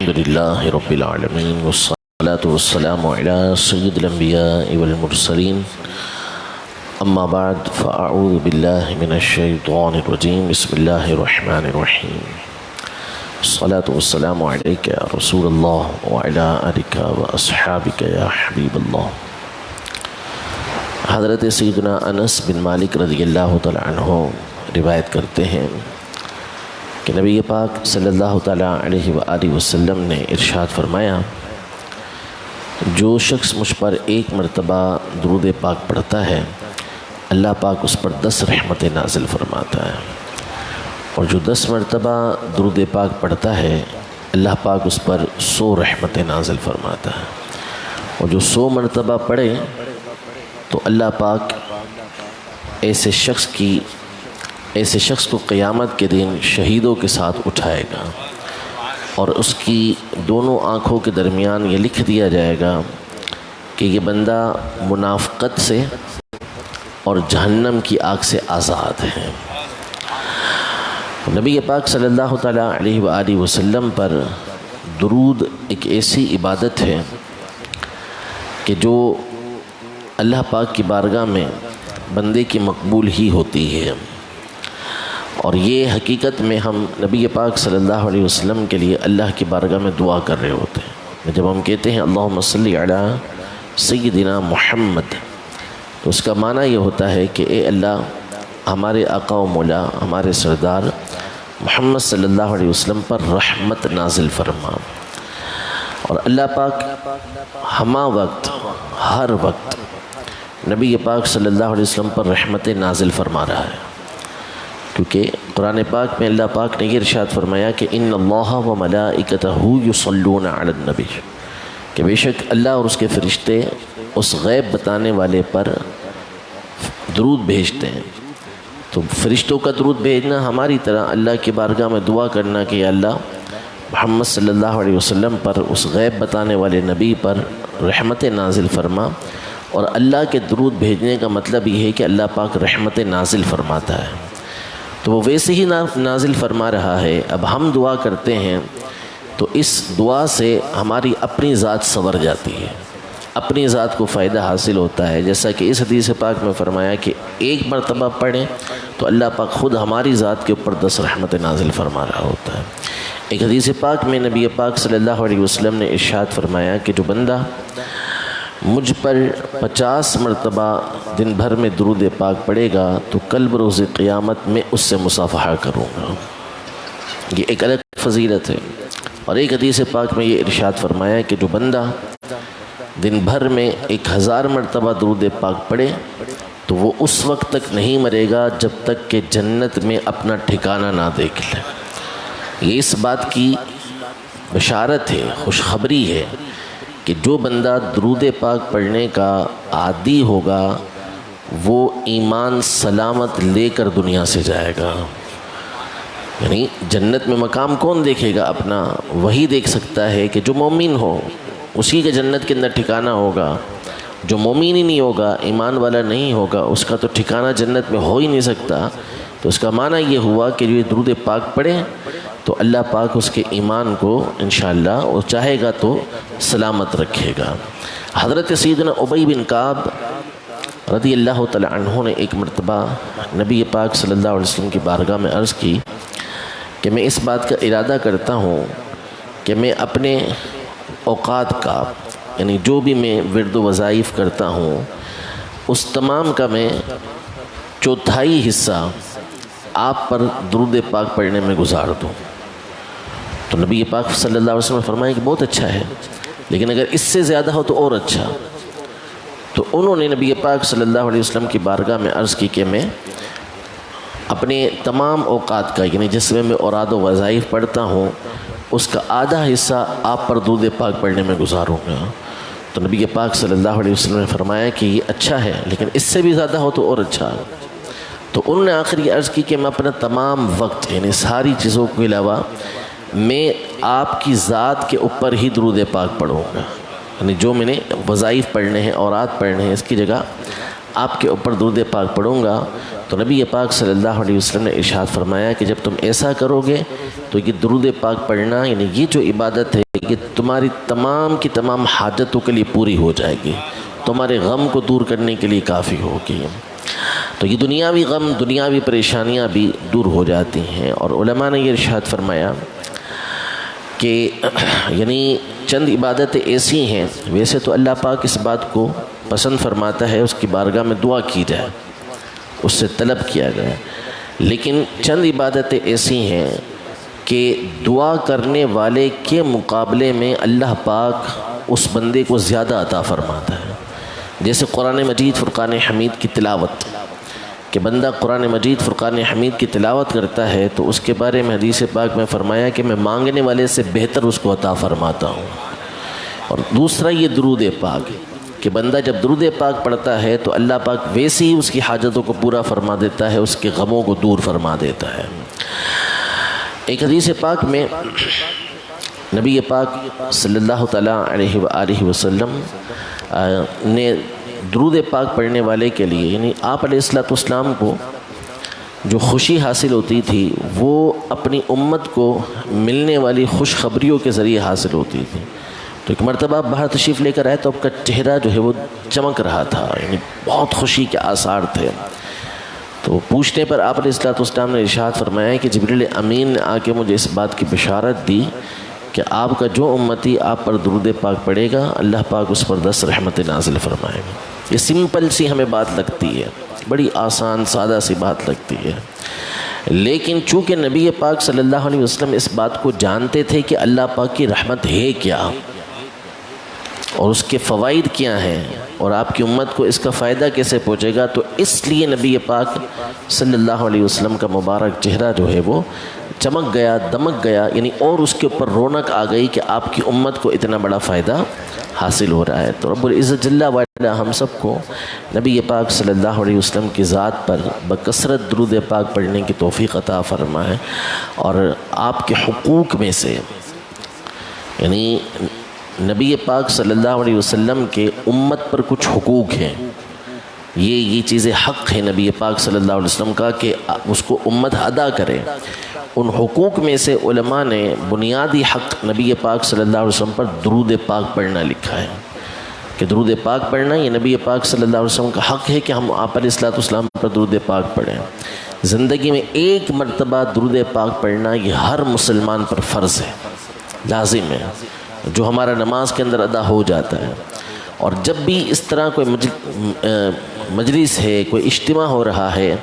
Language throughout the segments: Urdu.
الحمد لله رب العالمين والصلاة والسلام على سيد الأنبياء والمرسلين أما بعد فأعوذ بالله من الشيطان الرجيم بسم الله الرحمن الرحيم الصلاة والسلام عليك يا رسول الله وعلى آلك وأصحابك يا حبيب الله۔ حضرت سیدنا انس بن مالک رضی اللہ تعالی عنہ روایت کرتے ہیں کہ نبی پاک صلی اللہ تعالیٰ علیہ وآلہ وسلم نے ارشاد فرمایا، جو شخص مجھ پر ایک مرتبہ درود پاک پڑھتا ہے اللہ پاک اس پر 10 رحمتیں نازل فرماتا ہے، اور جو 10 مرتبہ درود پاک پڑھتا ہے اللہ پاک اس پر 100 رحمتیں نازل فرماتا ہے، اور جو 100 مرتبہ پڑھے تو اللہ پاک ایسے شخص کو قیامت کے دن شہیدوں کے ساتھ اٹھائے گا، اور اس کی دونوں آنکھوں کے درمیان یہ لکھ دیا جائے گا کہ یہ بندہ منافقت سے اور جہنم کی آگ سے آزاد ہے۔ نبی پاک صلی اللہ تعالیٰ علیہ وآلہ وسلم پر درود ایک ایسی عبادت ہے کہ جو اللہ پاک کی بارگاہ میں بندے کی مقبول ہی ہوتی ہے، اور یہ حقیقت میں ہم نبی پاک صلی اللہ علیہ وسلم کے لیے اللہ کی بارگاہ میں دعا کر رہے ہوتے ہیں۔ جب ہم کہتے ہیں اللہم صلی علی سیدنا محمد، تو اس کا معنی یہ ہوتا ہے کہ اے اللہ ہمارے آقا و مولا ہمارے سردار محمد صلی اللہ علیہ وسلم پر رحمت نازل فرما۔ اور اللہ پاک ہمہ وقت ہر وقت نبی پاک صلی اللہ علیہ وسلم پر رحمت نازل فرما رہا ہے، کیونکہ قرآن پاک میں اللہ پاک نے یہ ارشاد فرمایا کہ ان اللہ و ملائکتہ یصلون علی النبی، کہ بے شک اللہ اور اس کے فرشتے اس غیب بتانے والے پر درود بھیجتے ہیں۔ تو فرشتوں کا درود بھیجنا ہماری طرح اللہ کی بارگاہ میں دعا کرنا کہ یا اللہ محمد صلی اللہ علیہ وسلم پر اس غیب بتانے والے نبی پر رحمت نازل فرما، اور اللہ کے درود بھیجنے کا مطلب یہ ہے کہ اللہ پاک رحمت نازل فرماتا ہے، تو وہ ویسے ہی نازل فرما رہا ہے۔ اب ہم دعا کرتے ہیں تو اس دعا سے ہماری اپنی ذات سنور جاتی ہے، اپنی ذات کو فائدہ حاصل ہوتا ہے، جیسا کہ اس حدیث پاک میں فرمایا کہ ایک مرتبہ پڑھیں تو اللہ پاک خود ہماری ذات کے اوپر 10 رحمت نازل فرما رہا ہوتا ہے۔ ایک حدیث پاک میں نبی پاک صلی اللہ علیہ وسلم نے ارشاد فرمایا کہ جو بندہ مجھ پر 50 مرتبہ دن بھر میں درود پاک پڑھے گا تو کل بروز قیامت میں اس سے مصافحہ کروں گا۔ یہ ایک الگ فضیلت ہے۔ اور ایک حدیث پاک میں یہ ارشاد فرمایا کہ جو بندہ دن بھر میں 1000 مرتبہ درود پاک پڑھے تو وہ اس وقت تک نہیں مرے گا جب تک کہ جنت میں اپنا ٹھکانہ نہ دیکھ لے۔ یہ اس بات کی بشارت ہے، خوشخبری ہے کہ جو بندہ درود پاک پڑھنے کا عادی ہوگا وہ ایمان سلامت لے کر دنیا سے جائے گا۔ یعنی جنت میں مقام کون دیکھے گا اپنا؟ وہی دیکھ سکتا ہے کہ جو مومن ہو، اسی کے جنت کے اندر ٹھکانہ ہوگا۔ جو مومن ہی نہیں ہوگا، ایمان والا نہیں ہوگا، اس کا تو ٹھکانہ جنت میں ہو ہی نہیں سکتا۔ تو اس کا معنی یہ ہوا کہ جو یہ درود پاک پڑھے تو اللہ پاک اس کے ایمان کو انشاءاللہ وہ چاہے گا تو سلامت رکھے گا۔ حضرت سیدنا ابی بن کعب رضی اللہ تعالی عنہ نے ایک مرتبہ نبی پاک صلی اللہ علیہ وسلم کی بارگاہ میں عرض کی کہ میں اس بات کا ارادہ کرتا ہوں کہ میں اپنے اوقات کا، یعنی جو بھی میں ورد و وظائف کرتا ہوں اس تمام کا میں 1/4 حصہ آپ پر درود پاک پڑھنے میں گزار دوں۔ تو نبی پاک صلی اللہ علیہ وسلم نے فرمایا کہ بہت اچھا ہے، لیکن اگر اس سے زیادہ ہو تو اور اچھا۔ تو انہوں نے نبی پاک صلی اللہ علیہ وسلم کی بارگاہ میں عرض کی کہ میں اپنے تمام اوقات کا، یعنی جس میں اوراد و وظائف پڑھتا ہوں اس کا آدھا حصہ آپ پر درود پاک پڑھنے میں گزاروں گا۔ تو نبی پاک صلی اللہ علیہ وسلم نے فرمایا کہ یہ اچھا ہے، لیکن اس سے بھی زیادہ ہو تو اور اچھا۔ تو انہوں نے آخر یہ عرض کی کہ میں اپنا تمام وقت، یعنی ساری چیزوں کے علاوہ میں آپ کی ذات کے اوپر ہی درود پاک پڑھوں گا، یعنی جو میں نے وظائف پڑھنے ہیں، اوراد پڑھنے ہیں، اس کی جگہ آپ کے اوپر درود پاک پڑھوں گا۔ تو نبی پاک صلی اللہ علیہ وسلم نے ارشاد فرمایا کہ جب تم ایسا کرو گے تو یہ درود پاک پڑھنا، یعنی یہ جو عبادت ہے کہ تمہاری تمام کی تمام حاجتوں کے لیے پوری ہو جائے گی، تمہارے غم کو دور کرنے کے لیے کافی ہوگی۔ تو یہ دنیاوی غم، دنیاوی پریشانیاں بھی دور ہو جاتی ہیں۔ اور علماء نے یہ ارشاد فرمایا کہ یعنی چند عبادتیں ایسی ہیں، ویسے تو اللہ پاک اس بات کو پسند فرماتا ہے اس کی بارگاہ میں دعا کی جائے، اس سے طلب کیا جائے، لیکن چند عبادتیں ایسی ہیں کہ دعا کرنے والے کے مقابلے میں اللہ پاک اس بندے کو زیادہ عطا فرماتا ہے۔ جیسے قرآن مجید فرقان حمید کی تلاوت، کہ بندہ قرآن مجید فرقان حمید کی تلاوت کرتا ہے تو اس کے بارے میں حدیث پاک میں فرمایا کہ میں مانگنے والے سے بہتر اس کو عطا فرماتا ہوں۔ اور دوسرا یہ درود پاک، کہ بندہ جب درود پاک پڑھتا ہے تو اللہ پاک ویسے ہی اس کی حاجتوں کو پورا فرما دیتا ہے، اس کے غموں کو دور فرما دیتا ہے۔ ایک حدیث پاک میں نبی پاک صلی اللہ تعالیٰ علیہ وآلہ وسلم نے درود پاک پڑھنے والے کے لیے، یعنی آپ علیہ السلام کو جو خوشی حاصل ہوتی تھی وہ اپنی امت کو ملنے والی خوشخبریوں کے ذریعے حاصل ہوتی تھی۔ تو ایک مرتبہ آپ باہر تشریف لے کر آئے تو آپ کا چہرہ جو ہے وہ چمک رہا تھا، یعنی بہت خوشی کے آثار تھے۔ تو پوچھنے پر آپ علیہ السلام نے ارشاد فرمایا کہ جبریل امین نے آ کے مجھے اس بات کی بشارت دی کہ آپ کا جو امتی آپ پر درود پاک پڑھے گا اللہ پاک اس پر 10 رحمت نازل فرمائے گا۔ یہ سمپل سی ہمیں بات لگتی ہے، بڑی آسان سادہ سی بات لگتی ہے، لیکن چونکہ نبی پاک صلی اللہ علیہ وسلم اس بات کو جانتے تھے کہ اللہ پاک کی رحمت ہے کیا اور اس کے فوائد کیا ہیں اور آپ کی امت کو اس کا فائدہ کیسے پہنچے گا، تو اس لیے نبی پاک صلی اللہ علیہ وسلم کا مبارک چہرہ جو ہے وہ چمک گیا، دمک گیا، یعنی اور اس کے اوپر رونق آ گئی کہ آپ کی امت کو اتنا بڑا فائدہ حاصل ہو رہا ہے۔ تو رب العزت جل وعلا ہم سب کو نبی پاک صلی اللہ علیہ وسلم کی ذات پر بکثرت درود پاک پڑھنے کی توفیق عطا فرمائے، اور آپ کے حقوق میں سے، یعنی نبی پاک صلی اللہ علیہ وسلم کے امت پر کچھ حقوق ہیں، یہ چیزیں حق ہے نبی پاک صلی اللہ علیہ وسلم کا کہ اس کو امت ادا کرے۔ ان حقوق میں سے علماء نے بنیادی حق نبی پاک صلی اللہ علیہ وسلم پر درود پاک پڑھنا لکھا ہے، کہ درود پاک پڑھنا یہ نبی پاک صلی اللہ علیہ وسلم کا حق ہے کہ ہم آپ علیہ السلام پر درود پاک پڑھیں۔ زندگی میں ایک مرتبہ درود پاک پڑھنا یہ ہر مسلمان پر فرض ہے، لازم ہے، جو ہمارا نماز کے اندر ادا ہو جاتا ہے۔ اور جب بھی اس طرح کوئی مجلس ہے، کوئی اجتماع ہو رہا ہے،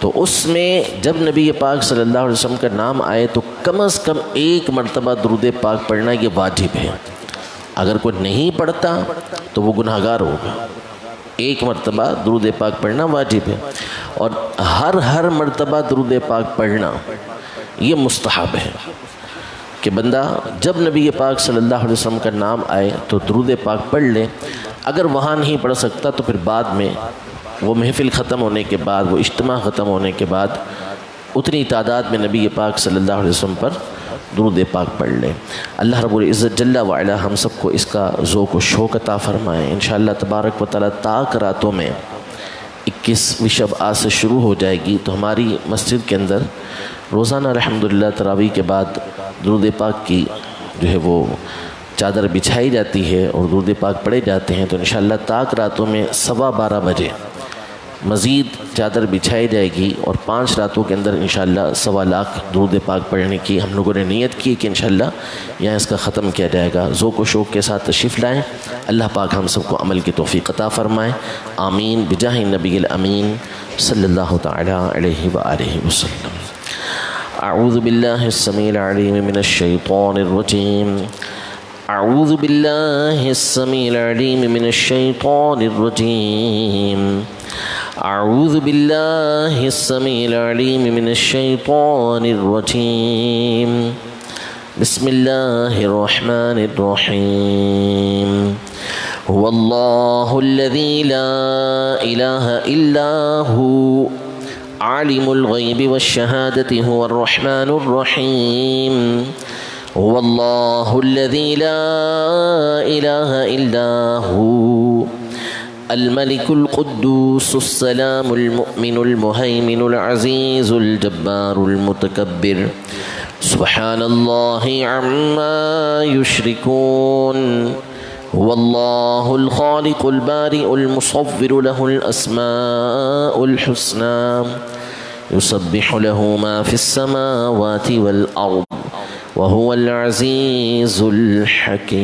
تو اس میں جب نبی پاک صلی اللہ علیہ وسلم کا نام آئے تو کم از کم ایک مرتبہ درود پاک پڑھنا یہ واجب ہے۔ اگر کوئی نہیں پڑھتا تو وہ گناہگار ہوگا۔ ایک مرتبہ درود پاک پڑھنا واجب ہے، اور ہر مرتبہ درود پاک پڑھنا یہ مستحب ہے، کہ بندہ جب نبی پاک صلی اللہ علیہ وسلم کا نام آئے تو درود پاک پڑھ لے۔ اگر وہاں نہیں پڑھ سکتا تو پھر بعد میں وہ محفل ختم ہونے کے بعد، وہ اجتماع ختم ہونے کے بعد اتنی تعداد میں نبی پاک صلی اللہ علیہ وسلم پر درود پاک پڑھ لے۔ اللہ رب العزت جل وعلا ہم سب کو اس کا ذوق و شوق عطا فرمائے۔ انشاءاللہ تبارک و تعالیٰ طاق راتوں میں 21ویں شب آج سے شروع ہو جائے گی، تو ہماری مسجد کے اندر روزانہ الحمدللہ تراویح کے بعد درود پاک کی جو ہے وہ چادر بچھائی جاتی ہے اور درود پاک پڑھے جاتے ہیں۔ تو انشاءاللہ طاق راتوں میں 12:15 بجے مزید چادر بچھائی جائے گی، اور 5 راتوں کے اندر انشاءاللہ 1.25 لاکھ درود پاک پڑھنے کی ہم لوگوں نے نیت کی کہ انشاءاللہ یہاں اس کا ختم کیا جائے گا۔ ذوق و شوق کے ساتھ تشریف لائیں، اللہ پاک ہم سب کو عمل کی توفیق عطا فرمائے، آمین بجاہ نبی الامین صلی اللہ تعالی علیہ وآلہ وسلم۔ اعوذ باللہ السمیع العلیم من الشیطان الرجیم، اعوذ باللہ السمیع العلیم من الشیطان الرجیم، اعوذ باللہ السمیع العلیم من الشیطان الرجیم، بسم اللہ الرحمن الرحیم، هو اللہ الذی لا الہ الا هو عالم الغیب والشہادۃ هو الرحمن الرحیم، هو اللہ الذی لا الہ الا هو الملك القدوس السلام المؤمن المهيمن العزيز الجبار المتكبر سبحان اللہ عما یشرکون هو اللہ الخالق البارئ المصور له الاسماء الحسنى يسبح له ما في السماوات والارض وهو العزيز الحكيم.